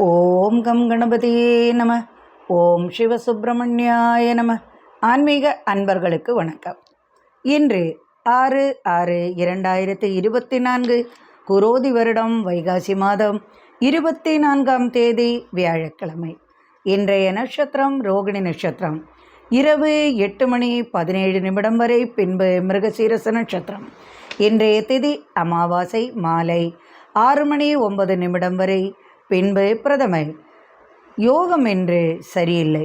ஓம் come கணபதியே நம. ஓம் சிவசுப்பிரமணியாய நம. ஆன்மீக அன்பர்களுக்கு வணக்கம். இன்று 6/6/2024 குரோதி வருடம் வைகாசி மாதம் 24ஆம் தேதி வியாழக்கிழமை. இன்றைய நட்சத்திரம் ரோகிணி நட்சத்திரம். இரவு 8:17 வரை, பின்பு மிருகசீரச நட்சத்திரம். இன்றைய திதி அமாவாசை மாலை 6:09 வரை, பின்பு பிரதமை. யோகம் என்று சரியில்லை.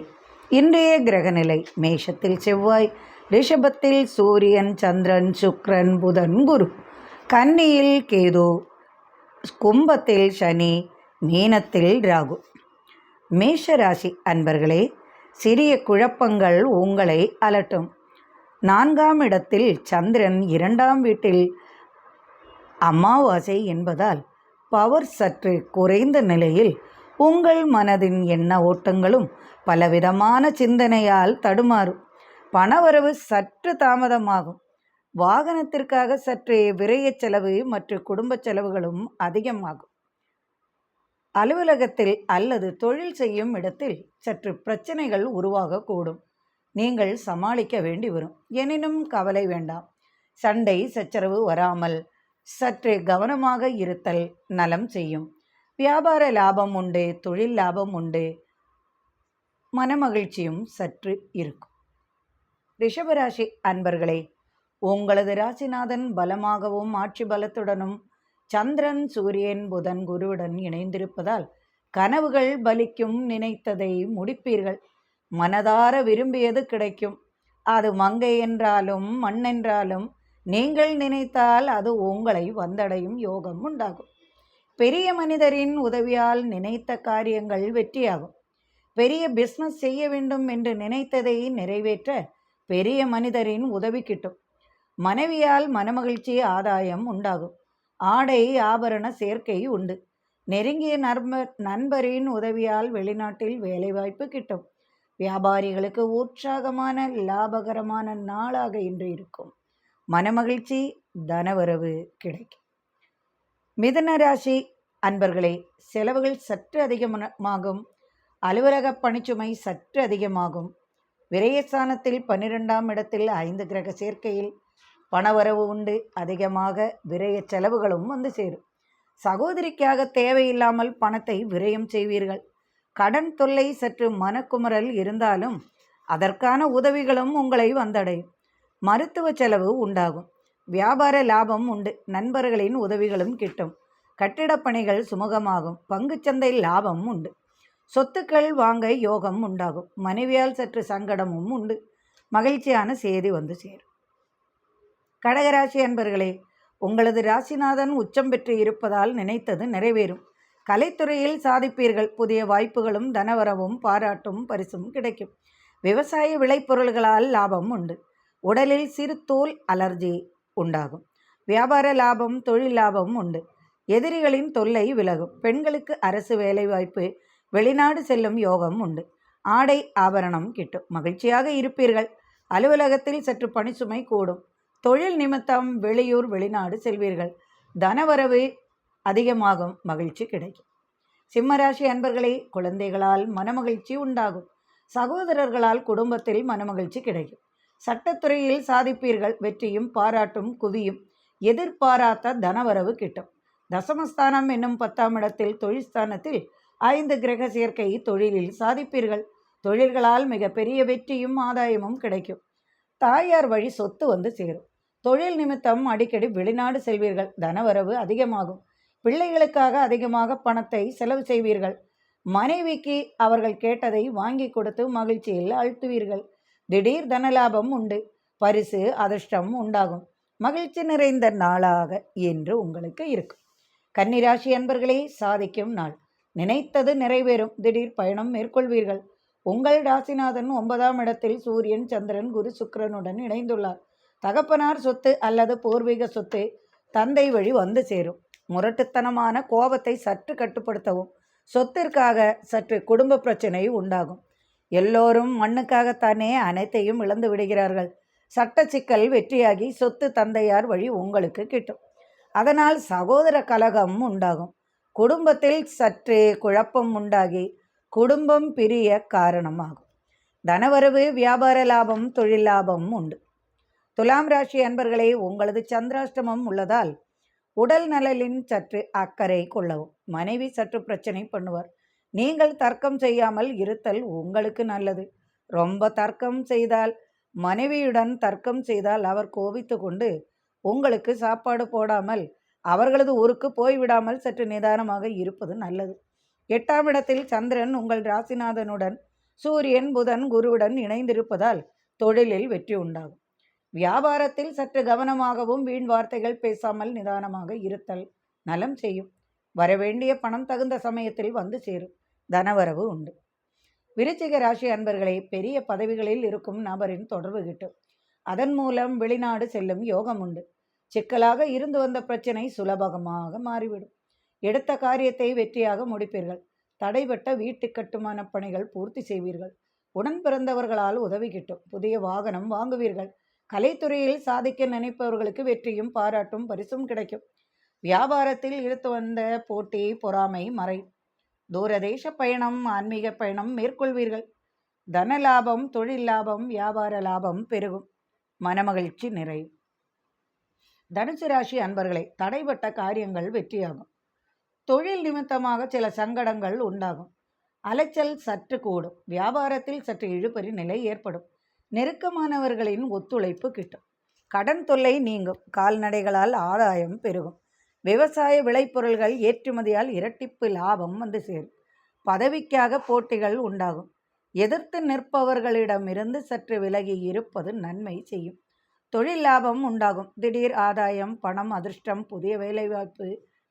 இன்றைய கிரகநிலை: மேஷத்தில் செவ்வாய், ரிஷபத்தில் சூரியன், சந்திரன், சுக்கிரன், புதன், குரு, கன்னியில் கேது, கும்பத்தில் சனி, மீனத்தில் ராகு. மேஷராசி அன்பர்களே, சிறிய குழப்பங்கள் உங்களை அலட்டும். 4ஆம் இடத்தில் சந்திரன், 2ஆம் வீட்டில் அமாவாசை என்பதால் பவர் சற்று குறைந்த நிலையில் உங்கள் மனதின் எண்ண ஓட்டங்களும் பலவிதமான சிந்தனையால் தடுமாறும். பணவரவு சற்று தாமதமாகும். வாகனத்திற்காக சற்று விரய செலவு மற்றும் குடும்ப செலவுகளும் அதிகமாகும். அலுவலகத்தில் அல்லது தொழில் செய்யும் இடத்தில் சற்று பிரச்சனைகள் உருவாகக்கூடும். நீங்கள் சமாளிக்க வேண்டி வரும். எனினும் கவலை வேண்டாம். சண்டை சச்சரவு வராமல் சற்று கவனமாக இருத்தல் நலம் செய்யும். வியாபார லாபம் உண்டு, தொழில் லாபம் உண்டு, மனமகிழ்ச்சியும் சற்று இருக்கும். ரிஷபராசி அன்பர்களே, உங்களது ராசிநாதன் பலமாகவும் ஆட்சி பலத்துடனும் சந்திரன், சூரியன், புதன், குருவுடன் இணைந்திருப்பதால் கனவுகள் பலிக்கும். நினைத்ததை முடிப்பீர்கள். மனதார விரும்பியது கிடைக்கும். அது மங்கை என்றாலும் மண் என்றாலும் நீங்கள் நினைத்தால் அது உங்களை வந்தடையும் யோகம் உண்டாகும். பெரிய மனிதரின் உதவியால் நினைத்த காரியங்கள் வெற்றியாகும். பெரிய பிஸ்னஸ் செய்ய வேண்டும் என்று நினைத்ததை நிறைவேற்ற பெரிய மனிதரின் உதவி கிட்டும். மனைவியால் மனமகிழ்ச்சி ஆதாயம் உண்டாகும். ஆடை ஆபரண சேர்க்கை உண்டு. நெருங்கிய நண்பரின் உதவியால் வெளிநாட்டில் வேலைவாய்ப்பு கிட்டும். வியாபாரிகளுக்கு உற்சாகமான லாபகரமான நாளாக இன்று இருக்கும். மனமகிழ்ச்சி, தனவரவு கிடைக்கும். மிதுன ராசி அன்பர்களே, செலவுகள் சற்று அதிகமாகும். அலுவலக பணிச்சுமை சற்று அதிகமாகும். விரயஸ்தானத்தில் 12ஆம் இடத்தில் 5 கிரக சேர்க்கையில் பணவரவு உண்டு. அதிகமாக விரய செலவுகளும் வந்து சேரும். சகோதரிக்காக தேவையில்லாமல் பணத்தை விரயம் செய்வீர்கள். கடன் தொல்லை சற்று மனக்குமரல் இருந்தாலும் அதற்கான உதவிகளும் உங்களை வந்தடையும். மருத்துவ செலவு உண்டாகும். வியாபார லாபம் உண்டு. நண்பர்களின் உதவிகளும் கிட்டும். கட்டிடப் பணிகள் சுமூகமாகும். பங்குச்சந்தை லாபம் உண்டு. சொத்துக்கள் வாங்க யோகம் உண்டாகும். மனைவியால் சற்று சங்கடமும் உண்டு. மகிழ்ச்சியான செய்தி வந்து சேரும். கடகராசி அன்பர்களே, உங்களது ராசிநாதன் உச்சம் பெற்று இருப்பதால் நினைத்தது நிறைவேறும். கலைத்துறையில் சாதிப்பீர்கள். புதிய வாய்ப்புகளும் தனவரவும் பாராட்டும் பரிசும் கிடைக்கும். விவசாய விளைபொருள்களால் லாபம் உண்டு. உடலில் சிறு தோல் அலர்ஜி உண்டாகும். வியாபார லாபம், தொழில் லாபம் உண்டு. எதிரிகளின் தொல்லை விலகும். பெண்களுக்கு அரசு வேலைவாய்ப்பு, வெளிநாடு செல்லும் யோகம் உண்டு. ஆடை ஆபரணம் கிட்டும். மகிழ்ச்சியாக இருப்பீர்கள். அலுவலகத்தில் சற்று பணிச்சுமை கூடும். தொழில் நிமித்தம் வெளியூர் வெளிநாடு செல்வீர்கள். தனவரவு அதிகமாகும். மகிழ்ச்சி கிடைக்கும். சிம்மராசி அன்பர்களே, குழந்தைகளால் மனமகிழ்ச்சி உண்டாகும். சகோதரர்களால் குடும்பத்தில் மனமகிழ்ச்சி கிடைக்கும். சட்டத்துறையில் சாதிப்பீர்கள். வெற்றியும் பாராட்டும் குவியும். எதிர்பாராத தனவரவு கிட்டும். தசமஸ்தானம் என்னும் 10ஆம் இடத்தில் தொழில் ஸ்தானத்தில் 5 கிரக சேர்க்கை. தொழிலில் சாதிப்பீர்கள். தொழில்களால் மிக பெரிய வெற்றியும் ஆதாயமும் கிடைக்கும். தாயார் வழி சொத்து வந்து சேரும். தொழில் நிமித்தம் அடிக்கடி வெளிநாடு செல்வீர்கள். தனவரவு அதிகமாகும். பிள்ளைகளுக்காக அதிகமாக பணத்தை செலவு செய்வீர்கள். மனைவிக்கு அவர்கள் கேட்டதை வாங்கி கொடுத்து மகிழ்ச்சியில் அழுத்துவீர்கள். திடீர் தனலாபம் உண்டு. பரிசு அதிர்ஷ்டம் உண்டாகும். மகிழ்ச்சி நிறைந்த நாளாக இன்று உங்களுக்கு இருக்கும். கன்னிராசி அன்பர்களே, சாதிக்கும் நாள். நினைத்தது நிறைவேறும். திடீர் பயணம் மேற்கொள்வீர்கள். உங்கள் ராசிநாதன் 9ஆம் இடத்தில் சூரியன், சந்திரன், குரு, சுக்கிரனுடன் இணைந்துள்ளார். தகப்பனார் சொத்து அல்லது பூர்வீக சொத்து தந்தை வழி வந்து சேரும். முரட்டுத்தனமான கோபத்தை சற்று கட்டுப்படுத்தவும். சொத்திற்காக சற்று குடும்ப பிரச்சனை உண்டாகும். எல்லோரும் மண்ணுக்காகத்தானே அனைத்தையும் இழந்து விடுகிறார்கள். சட்ட சிக்கல் வெற்றியாகி சொத்து தந்தையார் வழி உங்களுக்கு கிட்டும். அதனால் சகோதர கலகம் உண்டாகும். குடும்பத்தில் சற்று குழப்பம் உண்டாகி குடும்பம் பிரிய காரணமாகும். தனவரவு, வியாபார லாபம், தொழில் லாபம் உண்டு. துலாம் ராசி அன்பர்களே, உங்களது சந்திராஷ்டமம் உள்ளதால் உடல் நலனில் சற்று அக்கறை கொள்ளவும். மனைவி சற்று பிரச்சனை பண்ணுவார். நீங்கள் தர்க்கம் செய்யாமல் இருத்தல் உங்களுக்கு நல்லது. ரொம்ப தர்க்கம் செய்தால், மனைவியுடன் தர்க்கம் செய்தால் அவர் கோபித்து கொண்டு உங்களுக்கு சாப்பாடு போடாமல் அவர்களது ஊருக்கு போய்விடாமல் சற்று நிதானமாக இருப்பது நல்லது. 8ஆம் இடத்தில் சந்திரன் உங்கள் ராசிநாதனுடன் சூரியன், புதன், குருவுடன் இணைந்திருப்பதால் தொழிலில் வெற்றி உண்டாகும். வியாபாரத்தில் சற்று கவனமாகவும் வீண் வார்த்தைகள் பேசாமல் நிதானமாக இருத்தல் நலம் செய்யும். வரவேண்டிய பணம் தகுந்த சமயத்தில் வந்து சேரும். தனவரவு உண்டு. விருச்சிக ராசி அன்பர்களே, பெரிய பதவிகளில் இருக்கும் நபரின் தொடர்பு கிட்டும். அதன் மூலம் வெளிநாடு செல்லும் யோகம் உண்டு. சிக்கலாக இருந்து வந்த பிரச்சனை சுலபமாக மாறிவிடும். எடுத்த காரியத்தை வெற்றியாக முடிப்பீர்கள். தடைபட்ட வீட்டு கட்டுமான பணிகள் பூர்த்தி செய்வீர்கள். உடன் பிறந்தவர்களால் உதவி கிட்டும். புதிய வாகனம் வாங்குவீர்கள். கலைத்துறையில் சாதிக்க நினைப்பவர்களுக்கு வெற்றியும் பாராட்டும் பரிசும் கிடைக்கும். வியாபாரத்தில் இழுத்து வந்த போட்டி, பொறாமை மறை. தூரதேச பயணம், ஆன்மீக பயணம் மேற்கொள்வீர்கள். தன லாபம், தொழில் லாபம், வியாபார லாபம் பெருகும். மனமகிழ்ச்சி நிறையும். தனுசு ராசி அன்பர்களே, தடைபட்ட காரியங்கள் வெற்றியாகும். தொழில் நிமித்தமாக சில சங்கடங்கள் உண்டாகும். அலைச்சல் சற்று கூடும். வியாபாரத்தில் சற்று இழுபறி நிலை ஏற்படும். நெருக்கமானவர்களின் ஒத்துழைப்பு கிட்டும். கடன் தொல்லை நீங்கும். கால்நடைகளால் ஆதாயம் பெருகும். விவசாய விளைபொருள்கள் ஏற்றுமதியால் இரட்டிப்பு லாபம் வந்து சேரும். பதவிக்காக போட்டிகள் உண்டாகும். எதிர்த்து நிற்பவர்களிடமிருந்து சற்று விலகி இருப்பது நன்மை செய்யும். தொழில் லாபம் உண்டாகும். திடீர் ஆதாயம், பணம், அதிர்ஷ்டம், புதிய வேலைவாய்ப்பு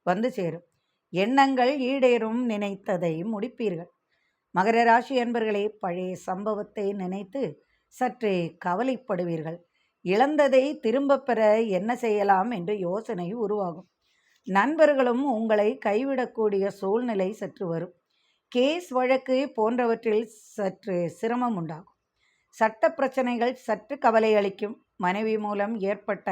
வந்து சேரும். எண்ணங்கள் ஈடேறும். நினைத்ததை முடிப்பீர்கள். மகர ராசி அன்பர்களே, பழைய சம்பவத்தை நினைத்து சற்று கவலைப்படுவீர்கள். இழந்ததை திரும்ப பெற என்ன செய்யலாம் என்று யோசனை உருவாகும். நண்பர்களும் உங்களை கைவிடக்கூடிய சூழ்நிலை சற்று வரும். கேஸ், வழக்கு போன்றவற்றில் சற்று சிரமம் உண்டாகும். சட்ட பிரச்சனைகள் சற்று கவலை அளிக்கும். மனைவி மூலம் ஏற்பட்ட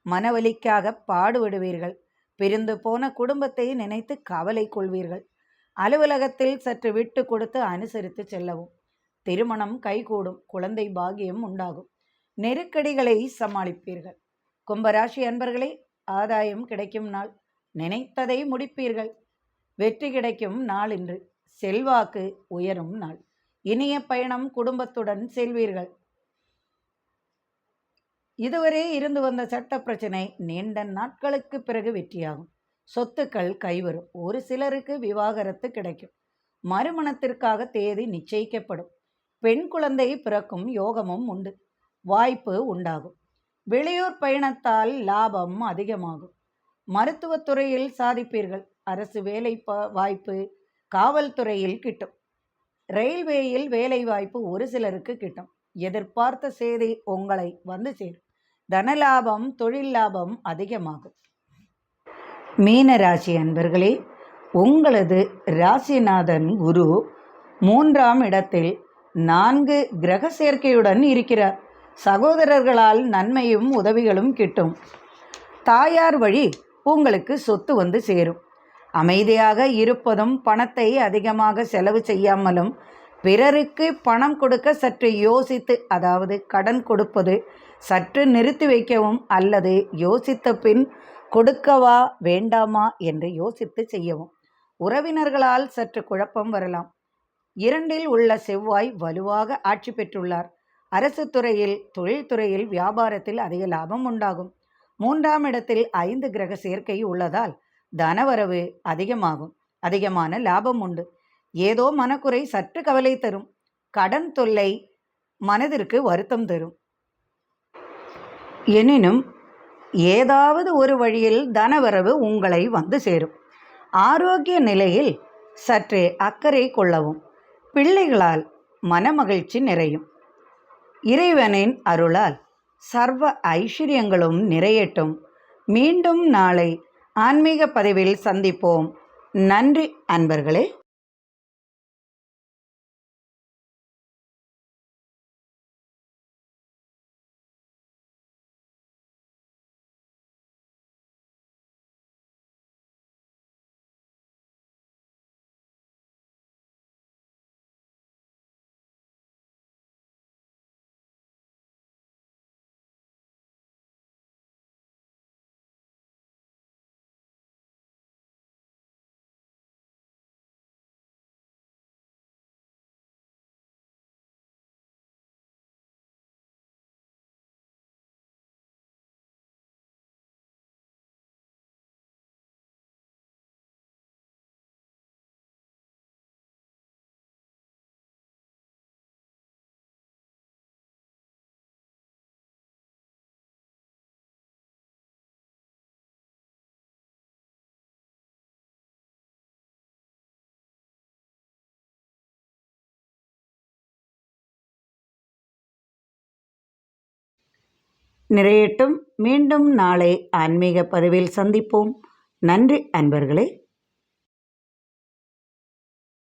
மனவலிக்காக பாடுபடுவீர்கள். பிரிந்து போன குடும்பத்தை நினைத்து கவலை கொள்வீர்கள். அலுவலகத்தில் சற்று விட்டு கொடுத்து அனுசரித்து செல்லவும். திருமணம் கைகூடும். குழந்தை பாகியம் உண்டாகும். நெருக்கடிகளை சமாளிப்பீர்கள். கும்பராசி அன்பர்களே, ஆதாயம் கிடைக்கும் நாள். நினைத்ததை முடிப்பீர்கள். வெற்றி கிடைக்கும் நாள் இன்று. செல்வாக்கு உயரும் நாள். இனிய பயணம், குடும்பத்துடன் செல்வீர்கள். இதுவரை இருந்து வந்த சட்ட பிரச்சனை நீண்ட நாட்களுக்கு பிறகு வெற்றியாகும். சொத்துக்கள் கைவரும். ஒரு சிலருக்கு விவாகரத்து கிடைக்கும். மறுமணத்திற்காக தேதி நிச்சயிக்கப்படும். பெண் குழந்தை பிறக்கும் யோகமும் உண்டு. வாய்ப்பு உண்டாகும். வெளியூர் பயணத்தால் லாபம் அதிகமாகும். மருத்துவத்துறையில் சாதிப்பீர்கள். அரசு வேலை வாய்ப்பு காவல்துறையில் கிட்டும். ரயில்வேயில் வேலை வாய்ப்பு ஒரு சிலருக்கு கிட்டும். எதிர்பார்த்த செய்தி உங்களை வந்து சேரும். தனலாபம், தொழில் லாபம் அதிகமாகும். மீன ராசி அன்பர்களே, உங்களது ராசிநாதன் குரு 3ஆம் இடத்தில் 4 கிரக சேர்க்கையுடன் இருக்கிறார். சகோதரர்களால் நன்மையும் உதவிகளும் கிட்டும். தாயார் வழி உங்களுக்கு சொத்து வந்து சேரும். அமைதியாக இருப்பதும், பணத்தை அதிகமாக செலவு செய்யாமலும், பிறருக்கு பணம் கொடுக்க சற்று யோசித்து, அதாவது கடன் கொடுப்பது சற்று நிறுத்தி வைக்கவும், அல்லது யோசித்த பின் கொடுக்கவா வேண்டாமா என்று யோசித்து செய்யவும். உறவினர்களால் சற்று குழப்பம் வரலாம். 2இல் உள்ள செவ்வாய் வலுவாக ஆட்சி பெற்றுள்ளார். அரசு துறையில், தொழில்துறையில், வியாபாரத்தில் அதிக லாபம் உண்டாகும். 3ஆம் இடத்தில் 5 கிரக சேர்க்கை உள்ளதால் தனவரவு அதிகமாகும். அதிகமான லாபம் உண்டு. ஏதோ மனக்குறை சற்று கவலை தரும். கடன் தொல்லை மனதிற்கு வருத்தம் தரும். எனினும் ஏதாவது ஒரு வழியில் தனவரவு உங்களை வந்து சேரும். ஆரோக்கிய நிலையில் சற்றே அக்கறை கொள்ளவும். பிள்ளைகளால் மனமகிழ்ச்சி நிறையும். இறைவனின் அருளால் சர்வ ஐஸ்வர்யங்களும் நிறையட்டும். மீண்டும் நாளை ஆன்மீக பதிவில் சந்திப்போம். நன்றி அன்பர்களே. நிறையட்டும். மீண்டும் நாளை ஆன்மீக பதிவில் சந்திப்போம். நன்றி அன்பர்களே.